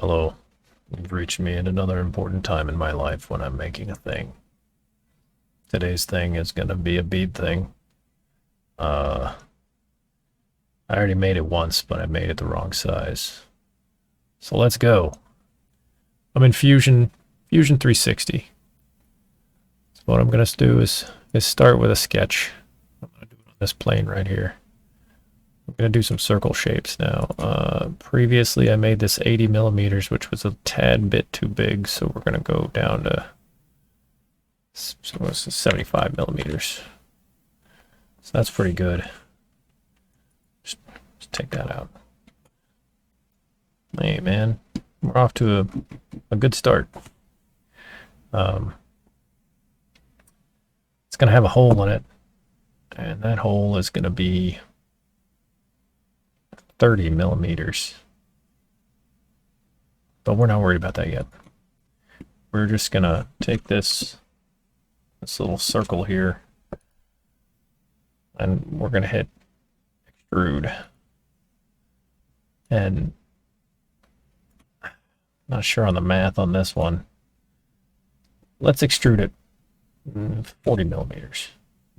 Hello. You've reached me at another important time in my life when I'm making a thing. Today's thing is gonna be a bead thing. Uh, I already made it once, but I made it the wrong size. So let's go. I'm in Fusion 360. So what I'm gonna do is start with a sketch. I'm gonna do it on this plane right here. I'm gonna do some circle shapes now. Previously I made this 80 millimeters, which was a tad bit too big, so we're gonna go down to 75 millimeters. So that's pretty good. Just take that out. Hey man, we're off to a good start. It's gonna have a hole in it, and that hole is gonna be 30 millimeters. But we're not worried about that yet. We're just gonna take this little circle here, and we're gonna hit extrude. And not sure on the math on this one. Let's extrude it 40 millimeters,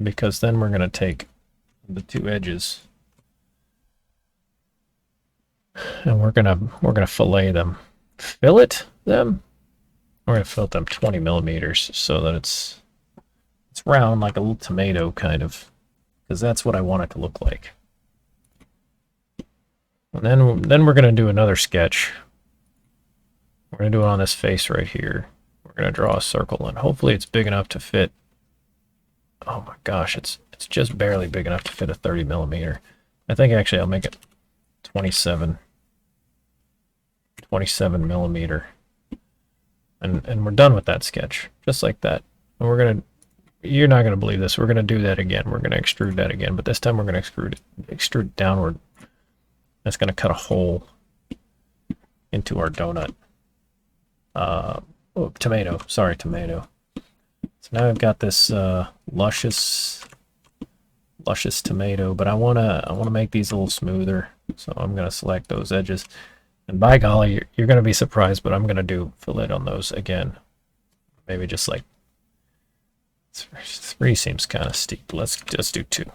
because then we're gonna take the two edges and we're gonna fillet them. Fillet them? We're gonna fillet them 20 millimeters so that it's round like a little tomato kind of, because that's what I want it to look like. And then we're gonna do another sketch. We're gonna do it on this face right here. We're gonna draw a circle, and hopefully it's big enough to fit. Oh my gosh, it's just barely big enough to fit a 30 millimeter. I think actually I'll make it 27 millimeter. And we're done with that sketch, just like that. And you're not gonna believe this. We're gonna do that again. We're gonna extrude that again, but this time we're gonna extrude downward. That's gonna cut a hole into our donut. Tomato. Sorry, tomato. So now I've got this luscious tomato, but I wanna make these a little smoother. So I'm gonna select those edges. And by golly, you're gonna be surprised, but I'm gonna do fillet on those again. Maybe just like 3 seems kind of steep. Let's just do 2.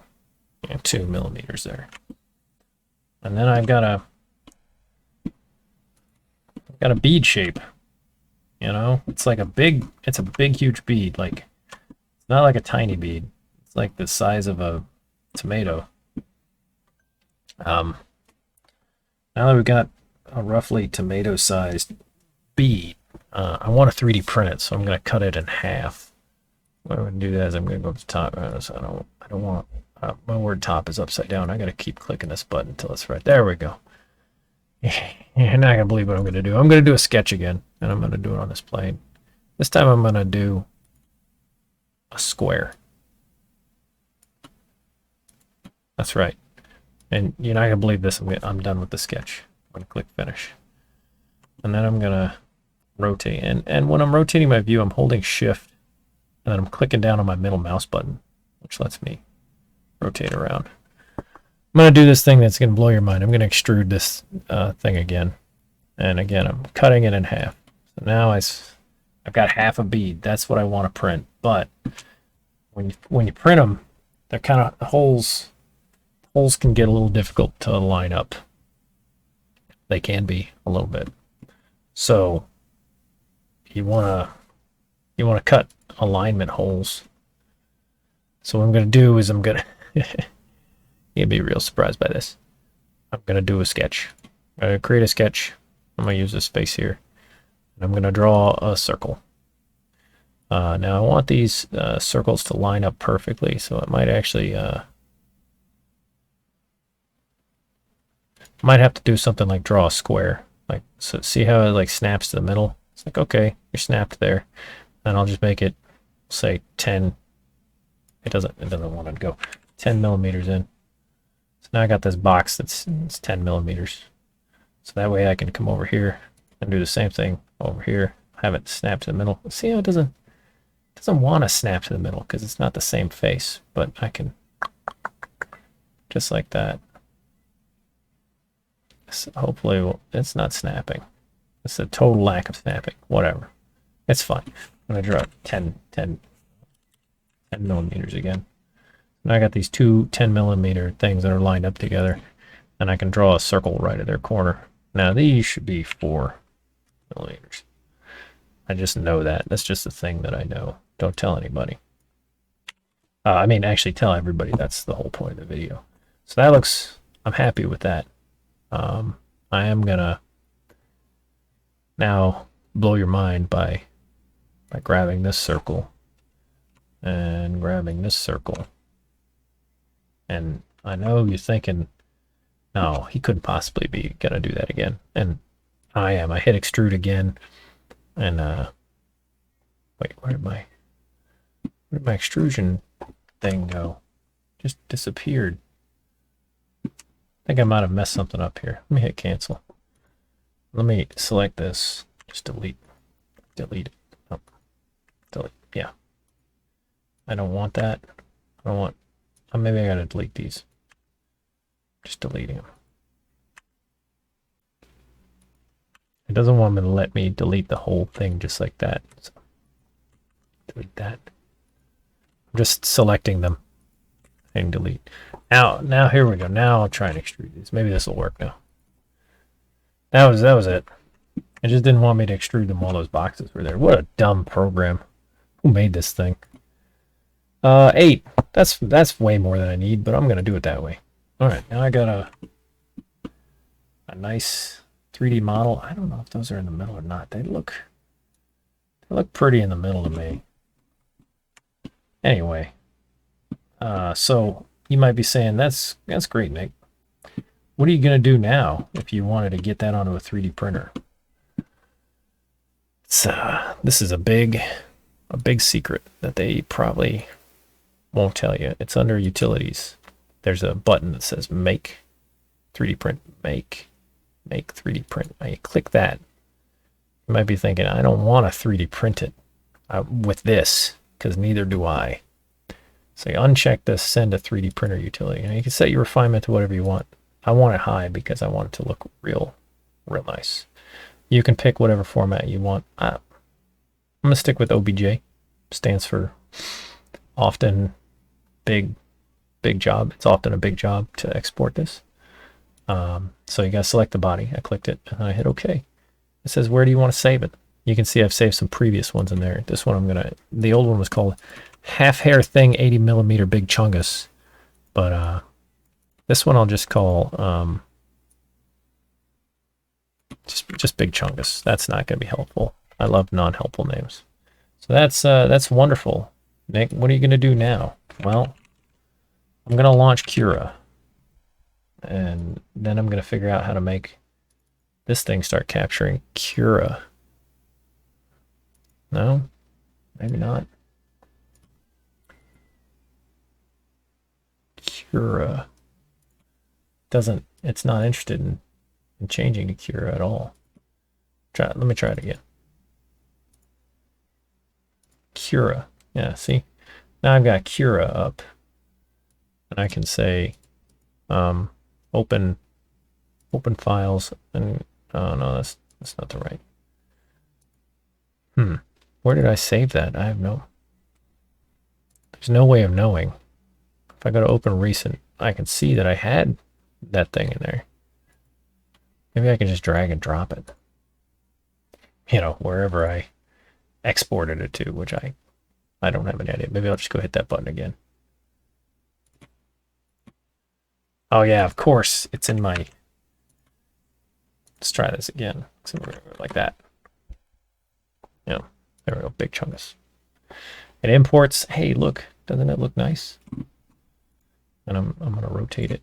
Yeah, 2 millimeters there. And then I've got a bead shape. You know, it's a big huge bead. Like, it's not like a tiny bead. It's like the size of a tomato. Now that we've got a roughly tomato-sized bead, I want to 3D print it, so I'm going to cut it in half. What I'm going to do that is I'm going to go up to the top. So I don't want my word top is upside down. I got to keep clicking this button until it's right. There we go. You're not gonna believe what I'm gonna do. I'm gonna do a sketch again, and I'm gonna do it on this plane. This time I'm gonna do a square. That's right. And you're not gonna believe this. I'm done with the sketch. I'm gonna click finish, and then I'm gonna rotate. And when I'm rotating my view, I'm holding shift, and then I'm clicking down on my middle mouse button, which lets me rotate around. I'm going to do this thing that's going to blow your mind. I'm going to extrude this thing again. And again, I'm cutting it in half. So now I've got half a bead. That's what I want to print. But when you print them, they're kind of, the holes can get a little difficult to line up. They can be a little bit. So you want to cut alignment holes. So what I'm going to do is I'm going to you'll be real surprised by this. I'm going to do a sketch. I'm going to create a sketch. I'm going to use this space here. And I'm going to draw a circle. Now I want these circles to line up perfectly, so it might actually might have to do something like draw a square. Like, so see how it like snaps to the middle? It's like, okay, you're snapped there. And I'll just make it, say, 10. It doesn't want to go 10 millimeters in. Now I got this box it's 10 millimeters. So that way I can come over here and do the same thing over here. Have it snap to the middle. See how it doesn't want to snap to the middle because it's not the same face. But I can, just like that. So hopefully it's not snapping. It's a total lack of snapping. Whatever. It's fine. I'm going to draw 10 millimeters again. Now I got these two 10 millimeter things that are lined up together, and I can draw a circle right at their corner. Now these should be 4 millimeters. I just know that. That's just a thing that I know. Don't tell anybody. I mean, actually tell everybody. That's the whole point of the video. So that looks, I'm happy with that. I am gonna now blow your mind by grabbing this circle and grabbing this circle. And I know you're thinking, no, he couldn't possibly be gonna do that again. And I am. I hit extrude again, and wait, where did my extrusion thing go? Just disappeared. I think I might have messed something up here. Let me hit cancel. Let me select this. Just delete it. Oh, delete. Yeah. I don't want that. I don't want. Oh, maybe I gotta delete these. Just deleting them. It doesn't want me to let me delete the whole thing just like that. So, delete that. I'm just selecting them and delete. Now here we go. Now I'll try and extrude these. Maybe this will work now. That was it. It just didn't want me to extrude them while those boxes were there. What a dumb program. Who made this thing? 8. That's way more than I need, but I'm gonna do it that way. Alright, now I got a nice 3D model. I don't know if those are in the middle or not. They look pretty in the middle to me. Anyway, so you might be saying, that's great, Nick. What are you going to do now if you wanted to get that onto a 3D printer? This is a big secret that they probably won't tell you. It's under utilities. There's a button that says make 3D print, make 3D print. Now you click that. You might be thinking, I don't want to 3D print it with this, because neither do I. So you uncheck this send a 3D printer utility. Now you can set your refinement to whatever you want. I want it high because I want it to look real nice. You can pick whatever format you want. I'm gonna stick with OBJ. Stands for often big job. It's often a big job to export this. So you gotta select the body. I clicked it and I hit OK. It says, where do you want to save it? You can see I've saved some previous ones in there. This one the old one was called Half Hair Thing 80 millimeter Big Chungus. But this one I'll just call just Big Chungus. That's not going to be helpful. I love non-helpful names. So that's wonderful. Nick, what are you going to do now? Well, I'm going to launch Cura. And then I'm going to figure out how to make this thing start capturing Cura. No? Maybe not. Cura it's not interested in changing to Cura at all. Let me try it again. Cura. Yeah, see? Now I've got Cura up. And I can say open files, and oh no, that's not the right. Where did I save that? There's no way of knowing. If I go to open recent, I can see that I had that thing in there. Maybe I can just drag and drop it. Wherever I exported it to, which I don't have any idea. Maybe I'll just go hit that button again. Oh yeah, of course, it's in my... Let's try this again. Like that. Yeah, there we go, Big Chungus. It imports. Hey, look, doesn't it look nice? And I'm going to rotate it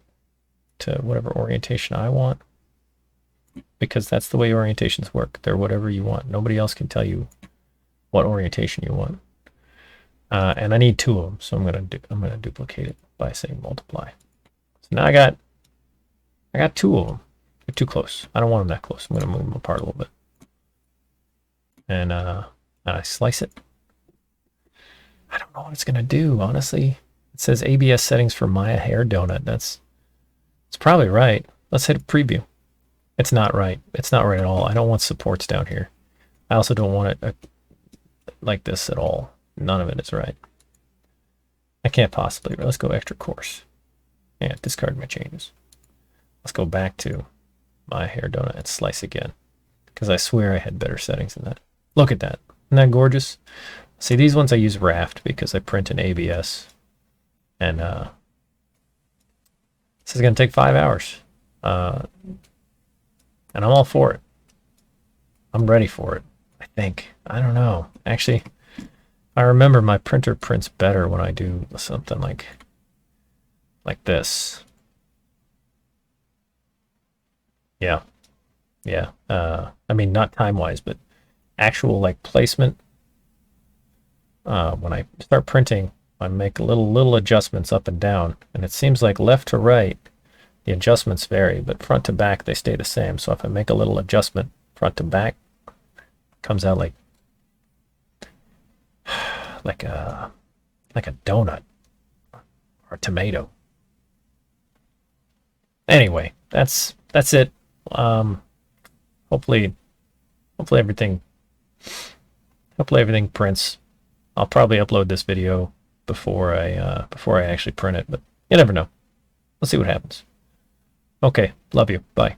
to whatever orientation I want, because that's the way orientations work. They're whatever you want. Nobody else can tell you what orientation you want. And I need 2 of them, so I'm going to duplicate it by saying multiply. So now I got 2 of them. They're too close. I don't want them that close. I'm going to move them apart a little bit. And I slice it. I don't know what it's going to do, honestly. It says ABS settings for Maya hair donut. It's probably right. Let's hit a preview. It's not right. It's not right at all. I don't want supports down here. I also don't want it like this at all. None of it is right. I can't possibly. Let's go extra coarse. Yeah, discard my changes. Let's go back to my hair donut and slice again. Because I swear I had better settings than that. Look at that. Isn't that gorgeous? See, these ones I use Raft because I print in ABS. And this is going to take 5 hours. And I'm all for it. I'm ready for it, I think. I don't know. Actually, I remember my printer prints better when I do something like this. Yeah. Yeah. I mean, not time-wise, but actual like placement. When I start printing, I make little adjustments up and down, and it seems like left to right, the adjustments vary, but front to back, they stay the same. So if I make a little adjustment front to back, it comes out like a donut or a tomato. Anyway, that's it. Hopefully everything prints. I'll probably upload this video before I actually print it, but you never know. Let's see what happens. Okay, love you. Bye.